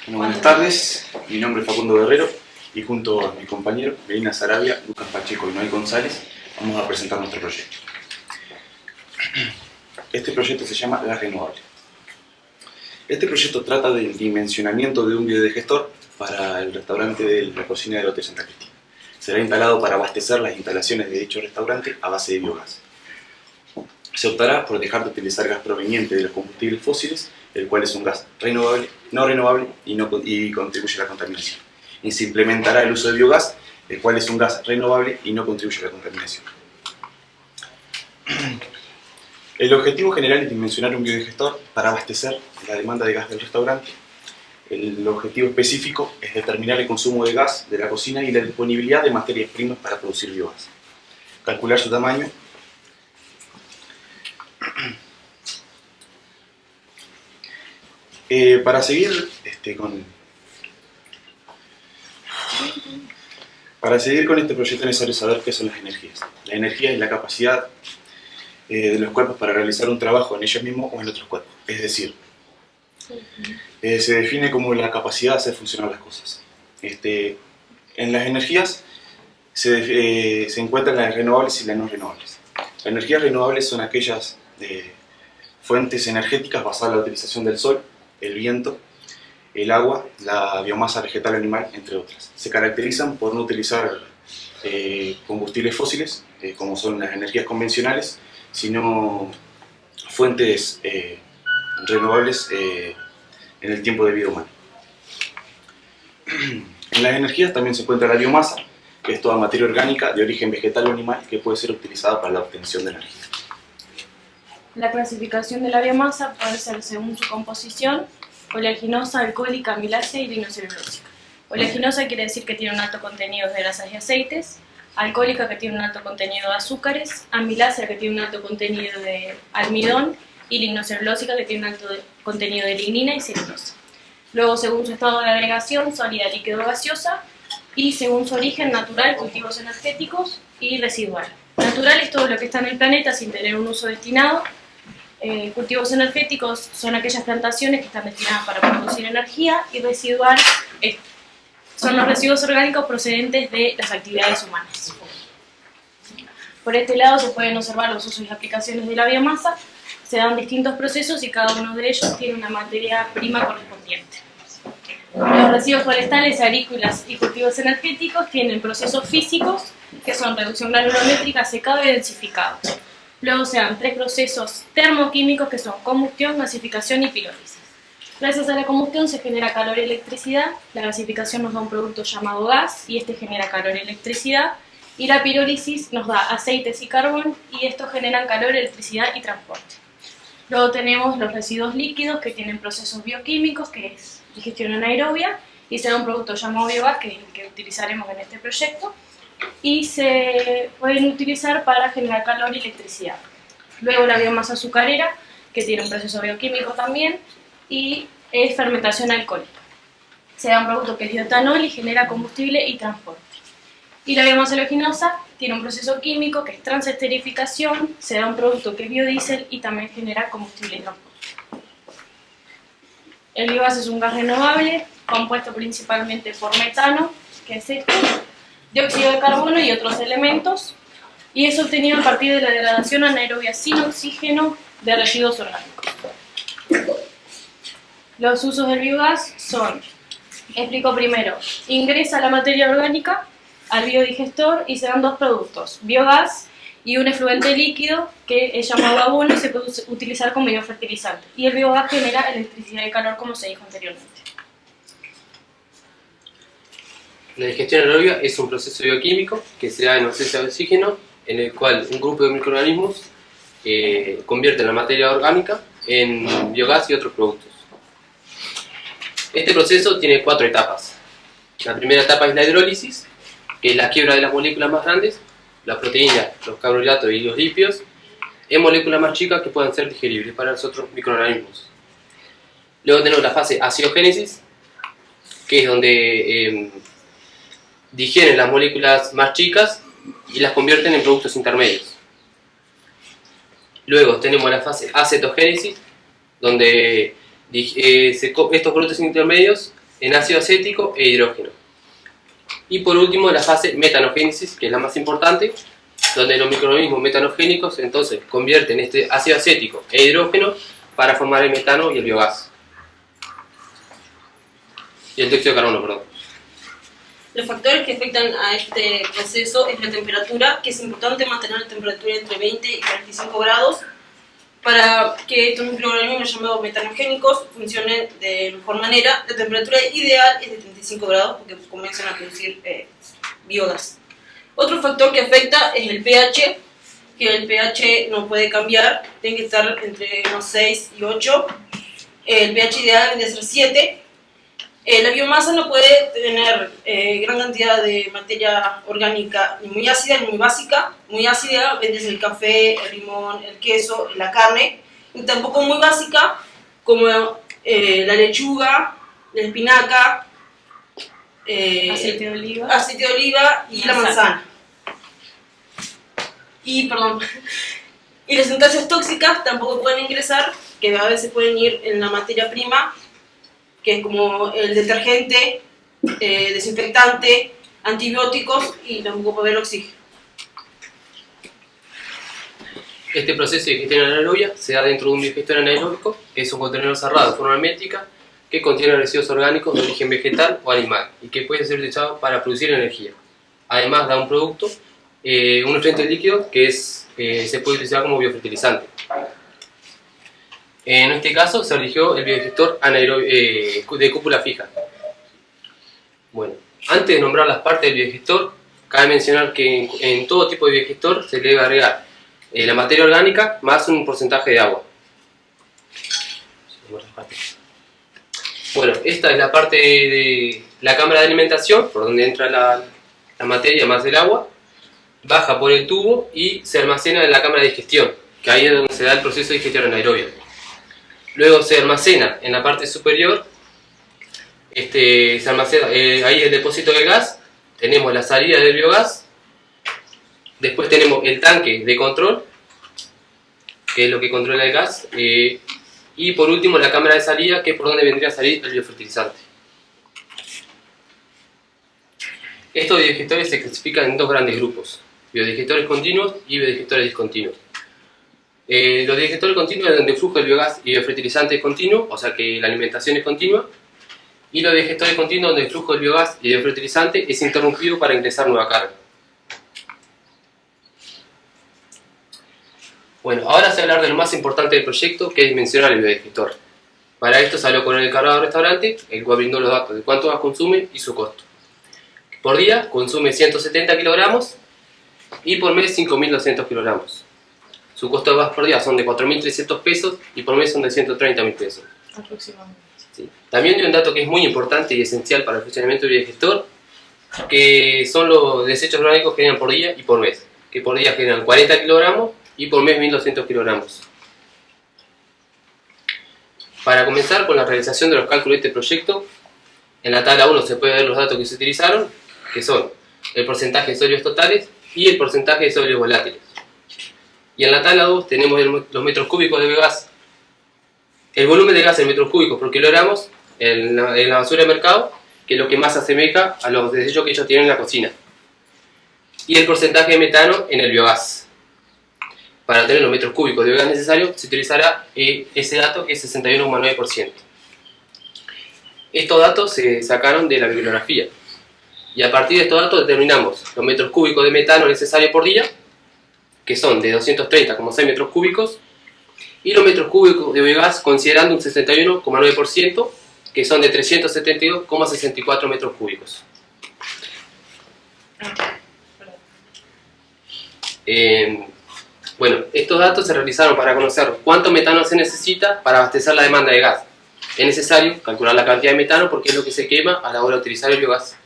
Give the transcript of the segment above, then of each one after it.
Bueno, buenas tardes, mi nombre es Facundo Guerrero y junto a mi compañero Melina Sarabia, Lucas Pacheco y Noel González vamos a presentar nuestro proyecto. Este proyecto se llama Gas Renovable. Este proyecto trata del dimensionamiento de un biodigestor para el restaurante de la cocina del Hotel Santa Cristina. Será instalado para abastecer las instalaciones de dicho restaurante a base de biogás. Se optará por dejar de utilizar gas proveniente de los combustibles fósiles, el cual es un gas renovable, no renovable y contribuye a la contaminación. Y se implementará el uso de biogás, el cual es un gas renovable y no contribuye a la contaminación. El objetivo general es dimensionar un biodigestor para abastecer la demanda de gas del restaurante. El objetivo específico es determinar el consumo de gas de la cocina y la disponibilidad de materias primas para producir biogás. Calcular su tamaño. Para seguir con este proyecto es necesario saber qué son las energías. La energía es la capacidad de los cuerpos para realizar un trabajo en ellos mismos o en otros cuerpos. Es decir, se define como la capacidad de hacer funcionar las cosas. En las energías se encuentran las renovables y las no renovables. Las energías renovables son aquellas fuentes energéticas basadas en la utilización del sol, el viento, el agua, la biomasa vegetal animal, entre otras. Se caracterizan por no utilizar combustibles fósiles, como son las energías convencionales, sino fuentes renovables en el tiempo de vida humana. En las energías también se encuentra la biomasa, que es toda materia orgánica de origen vegetal o animal que puede ser utilizada para la obtención de energía. La clasificación de la biomasa puede ser según su composición: oleaginosa, alcohólica, amilácea y lignocelulósica. Oleaginosa quiere decir que tiene un alto contenido de grasas y aceites, alcohólica que tiene un alto contenido de azúcares, amilácea que tiene un alto contenido de almidón y lignocelulósica que tiene un alto contenido de lignina y celulosa. Luego, según su estado de agregación, sólida, líquido o gaseosa, y según su origen natural, cultivos energéticos y residual. Natural es todo lo que está en el planeta sin tener un uso destinado. Cultivos energéticos son aquellas plantaciones que están destinadas para producir energía, y residual son los residuos orgánicos procedentes de las actividades humanas. Por este lado se pueden observar los usos y aplicaciones de la biomasa. Se dan distintos procesos y cada uno de ellos tiene una materia prima correspondiente. Los residuos forestales, agrícolas y cultivos energéticos tienen procesos físicos, que son reducción granulométrica, secado y densificado. Luego se dan tres procesos termoquímicos, que son combustión, gasificación y pirólisis. Gracias a la combustión se genera calor y electricidad, la gasificación nos da un producto llamado gas y este genera calor y electricidad, y la pirólisis nos da aceites y carbón y estos generan calor, electricidad y transporte. Luego tenemos los residuos líquidos, que tienen procesos bioquímicos, que es digestión anaerobia, y se da un producto llamado biogás, que es el que utilizaremos en este proyecto, y se pueden utilizar para generar calor y electricidad. Luego la biomasa azucarera, que tiene un proceso bioquímico también, y es fermentación alcohólica. Se da un producto que es bioetanol y genera combustible y transporte. Y la biomasa oleaginosa tiene un proceso químico que es transesterificación, se da un producto que es biodiesel y también genera combustible y transporte. El biogás es un gas renovable, compuesto principalmente por metano, que es esto, dióxido de carbono y otros elementos, y es obtenido a partir de la degradación anaerobia sin oxígeno de residuos orgánicos. Los usos del biogás son, explico primero, ingresa la materia orgánica al biodigestor y se dan dos productos, biogás y un efluente líquido que es llamado abono y se puede utilizar como biofertilizante. Y el biogás genera electricidad y calor, como se dijo anteriormente. La digestión anaerobia es un proceso bioquímico que se da en ausencia de oxígeno, en el cual un grupo de microorganismos convierte la materia orgánica en biogás y otros productos. Este proceso tiene 4 etapas. La primera etapa es la hidrólisis, que es la quiebra de las moléculas más grandes, las proteínas, los carbohidratos y los lípidos, en moléculas más chicas que puedan ser digeribles para los otros microorganismos. Luego tenemos la fase acidogénesis, que es donde digieren las moléculas más chicas y las convierten en productos intermedios. Luego tenemos la fase acetogénesis, donde estos productos intermedios en ácido acético e hidrógeno. Y por último la fase metanogénesis, que es la más importante, donde los microorganismos metanogénicos entonces convierten este ácido acético e hidrógeno para formar el metano y el biogás. Y el dióxido de carbono, perdón. Los factores que afectan a este proceso es la temperatura, que es importante mantener la temperatura entre 20 y 45 grados para que estos microorganismos llamados metanogénicos funcionen de mejor manera. La temperatura ideal es de 35 grados porque comienzan a producir biogás. Otro factor que afecta es el pH, que el pH no puede cambiar, tiene que estar entre unos 6 y 8. El pH ideal debe ser 7. La biomasa no puede tener gran cantidad de materia orgánica ni muy ácida ni muy básica. Muy ácida es el café, el limón, el queso, la carne, y tampoco muy básica como la lechuga, la espinaca, aceite de oliva, y la manzana. Y las sustancias tóxicas tampoco pueden ingresar, que a veces pueden ir en la materia prima, que es como el detergente, desinfectante, antibióticos, y tampoco puede haber oxígeno. Este proceso de digestión anaerobia se da dentro de un biogestor anaeróbico, que es un contenedor cerrado de forma hermética que contiene residuos orgánicos de origen vegetal o animal y que puede ser utilizado para producir energía. Además da un producto, un nutriente líquido que se puede utilizar como biofertilizante. En este caso se eligió el biodigestor de cúpula fija. Bueno, antes de nombrar las partes del biodigestor, cabe mencionar que en todo tipo de biodigestor se le debe agregar la materia orgánica más un porcentaje de agua. Bueno, esta es la parte de la cámara de alimentación, por donde entra la materia más el agua, baja por el tubo y se almacena en la cámara de digestión, que ahí es donde se da el proceso de digestión anaerobia. Luego se almacena en la parte superior, se almacena, ahí el depósito de gas, tenemos la salida del biogás, después tenemos el tanque de control, que es lo que controla el gas, y por último la cámara de salida, que es por donde vendría a salir el biofertilizante. Estos biodigestores se clasifican en dos grandes grupos, biodigestores continuos y biodigestores discontinuos. Los digestores continuos es donde el flujo del biogás y biofertilizante es continuo, o sea que la alimentación es continua, y los digestores continuos donde el flujo del biogás y biofertilizante es interrumpido para ingresar nueva carga. Bueno, ahora se va a hablar de lo más importante del proyecto, que es dimensionar el biodigestor. Para esto se habló con el encargado del restaurante, el cual brindó los datos de cuánto gas consume y su costo. Por día consume 170 kilogramos y por mes 5.200 kilogramos. Su costo de gas por día son de 4.300 pesos y por mes son de 130.000 pesos. aproximadamente. Sí. También hay un dato que es muy importante y esencial para el funcionamiento del biodigestor, que son los desechos orgánicos que generan por día y por mes. Que por día generan 40 kilogramos y por mes 1.200 kilogramos. Para comenzar con la realización de los cálculos de este proyecto, en la tabla 1 se puede ver los datos que se utilizaron, que son el porcentaje de sólidos totales y el porcentaje de sólidos volátiles. Y en la tabla 2 tenemos los metros cúbicos de gas, el volumen de gas en metros cúbicos por kilogramos en la basura de mercado, que es lo que más se asemeja a los desechos que ellos tienen en la cocina. Y el porcentaje de metano en el biogás. Para obtener los metros cúbicos de biogás necesarios se utilizará ese dato, que es 61,9%. Estos datos se sacaron de la bibliografía. Y a partir de estos datos determinamos los metros cúbicos de metano necesarios por día, que son de 230,6 metros cúbicos, y los metros cúbicos de biogás considerando un 61,9%, que son de 372,64 metros cúbicos. Bueno, estos datos se realizaron para conocer cuánto metano se necesita para abastecer la demanda de gas. Es necesario calcular la cantidad de metano porque es lo que se quema a la hora de utilizar el biogás.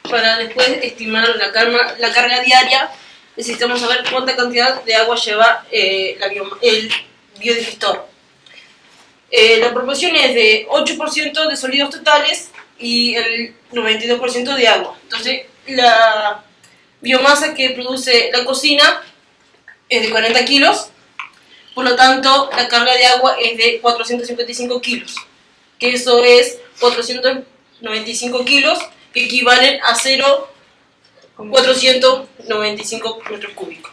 Para después estimar la carga diaria, necesitamos saber cuánta cantidad de agua lleva el biodigestor. La proporción es de 8% de sólidos totales y el 92% de agua. Entonces, la biomasa que produce la cocina es de 40 kilos, Por lo tanto, la carga de agua es de 455 kilos, que eso es 495 kilos, que equivalen a 0,495 metros cúbicos.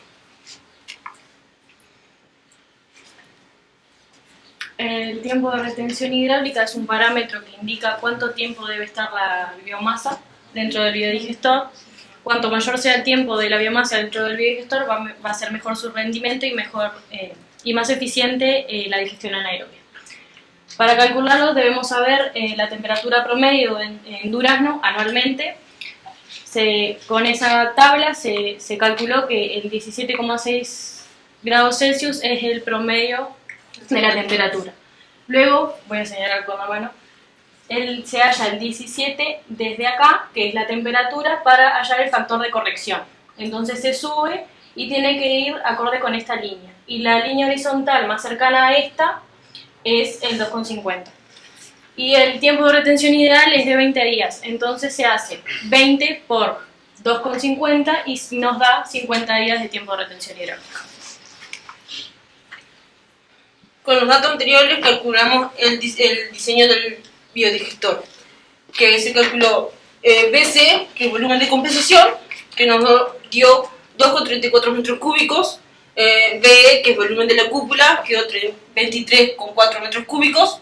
El tiempo de retención hidráulica es un parámetro que indica cuánto tiempo debe estar la biomasa dentro del biodigestor. Cuanto mayor sea el tiempo de la biomasa dentro del biodigestor, va a ser mejor su rendimiento y más eficiente la digestión anaerobia. Para calcularlo debemos saber la temperatura promedio en durazno anualmente. Con esa tabla se calculó que el 17,6 grados Celsius es el promedio de la temperatura. Luego, voy a señalar con la mano, se halla el 17 desde acá, que es la temperatura, para hallar el factor de corrección. Entonces se sube y tiene que ir acorde con esta línea. Y la línea horizontal más cercana a esta es el 2,50. Y el tiempo de retención ideal es de 20 días. Entonces se hace 20 por 2,50 y nos da 50 días de tiempo de retención hidráulica. Con los datos anteriores calculamos el diseño del biodigestor, que se calculó BC, que es volumen de compensación, que nos dio 2,34 metros cúbicos, BE, que es volumen de la cúpula, que dio 23,4 metros cúbicos,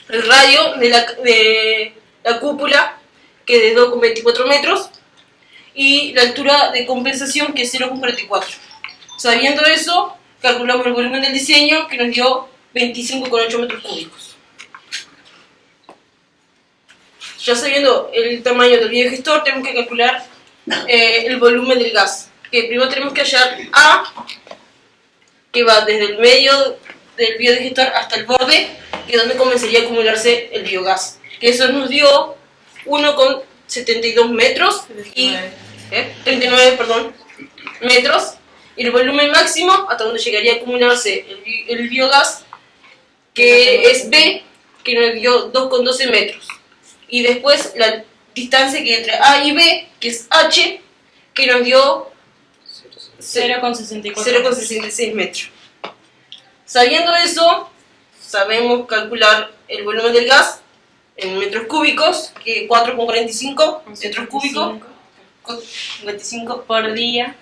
el radio de la cúpula, que es de 2,24 metros, y la altura de compensación, que es 0,44. Sabiendo eso, calculamos el volumen del diseño, que nos dio 25,8 metros cúbicos. Ya sabiendo el tamaño del biodigestor, tenemos que calcular el volumen del gas. Que primero tenemos que hallar A, que va desde el medio del biodigestor hasta el borde, que es donde comenzaría a acumularse el biogás. Que eso nos dio 1,72 metros y 39, metros. Y el volumen máximo hasta donde llegaría a acumularse el biogás, que es B, que nos dio 2,12 metros. Y después la distancia que entre A y B, que es H, que nos dio 0,66 metros. Sabiendo eso, sabemos calcular el volumen del gas en metros cúbicos, que 4,45 metros cúbicos, 25 por día,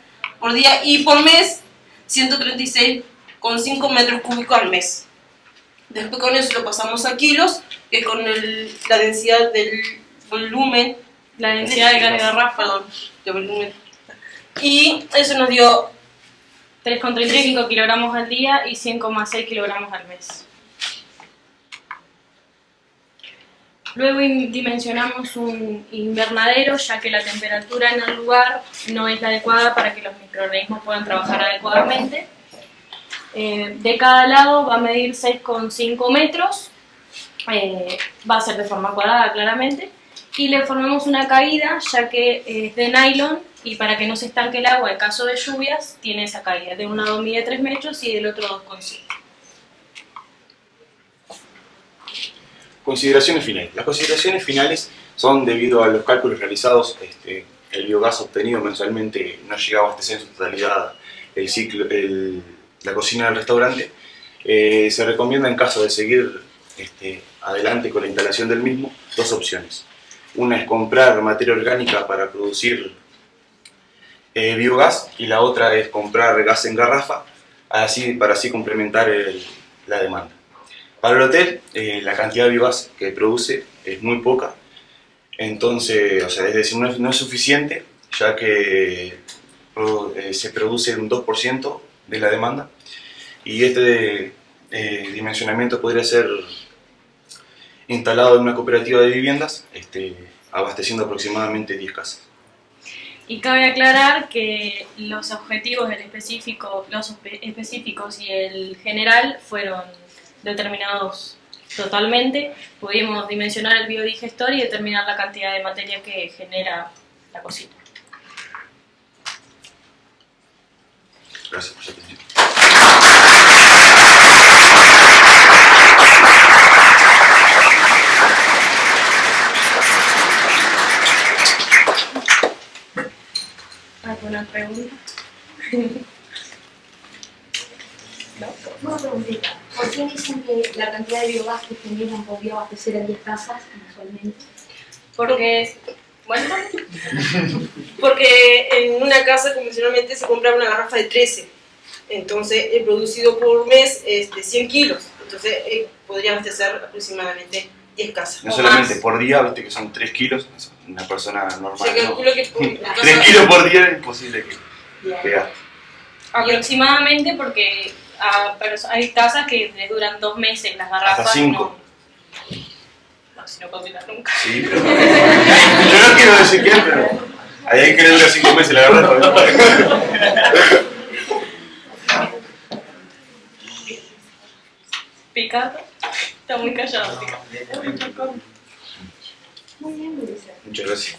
y por mes 136,5 metros cúbicos al mes. Después con eso lo pasamos a kilos, que es con la densidad del volumen, la densidad de gas de garrafa, de volumen. Y eso nos dio 3,35 kilogramos al día y 100,6 kilogramos al mes. Luego dimensionamos un invernadero, ya que la temperatura en el lugar no es la adecuada para que los microorganismos puedan trabajar adecuadamente. De cada lado va a medir 6,5 metros, va a ser de forma cuadrada claramente, y le formamos una caída, ya que es de nylon, y para que no se estanque el agua en caso de lluvias, tiene esa caída. De un lado mide 3 metros y del otro 2,5. Consideraciones finales. Las consideraciones finales son debido a los cálculos realizados, el biogás obtenido mensualmente no llegaba a abastecer en su totalidad la cocina del restaurante. Se recomienda, en caso de seguir adelante con la instalación del mismo, dos opciones. Una es comprar materia orgánica para producir biogás, y la otra es comprar gas en garrafa para así complementar la demanda. Para el hotel, la cantidad de biogás que produce es muy poca, entonces, es decir, no es suficiente, ya que se produce un 2% de la demanda, y este dimensionamiento podría ser instalado en una cooperativa de viviendas, abasteciendo aproximadamente 10 casas. Y cabe aclarar que los objetivos los específicos y el general fueron determinados totalmente. Pudimos dimensionar el biodigestor y determinar la cantidad de materia que genera la cocina. Gracias por su atención. ¿Alguna pregunta? ¿No? ¿Por qué dicen que la cantidad de biogás que generan podría abastecer a 10 casas mensualmente? Porque, bueno, Porque en una casa convencionalmente se compra una garrafa de 13. Entonces, el producido por mes es de 100 kilos. Entonces, podría abastecer aproximadamente 10 casas. No o solamente más. por día, viste que son 3 kilos, una persona normal. Se calcula que por una 3 casa- kilos por día es imposible que gaste. aproximadamente porque hay casas que les duran 2 meses las garrafas. Hasta 5. No, si no puedo quitar nunca. Sí, pero... Yo no quiero decir quién, pero... Hay alguien que le dura 5 meses la garrafa. Picardo. Está muy callado, Picardo. Muy bien, Luisa. Muchas gracias.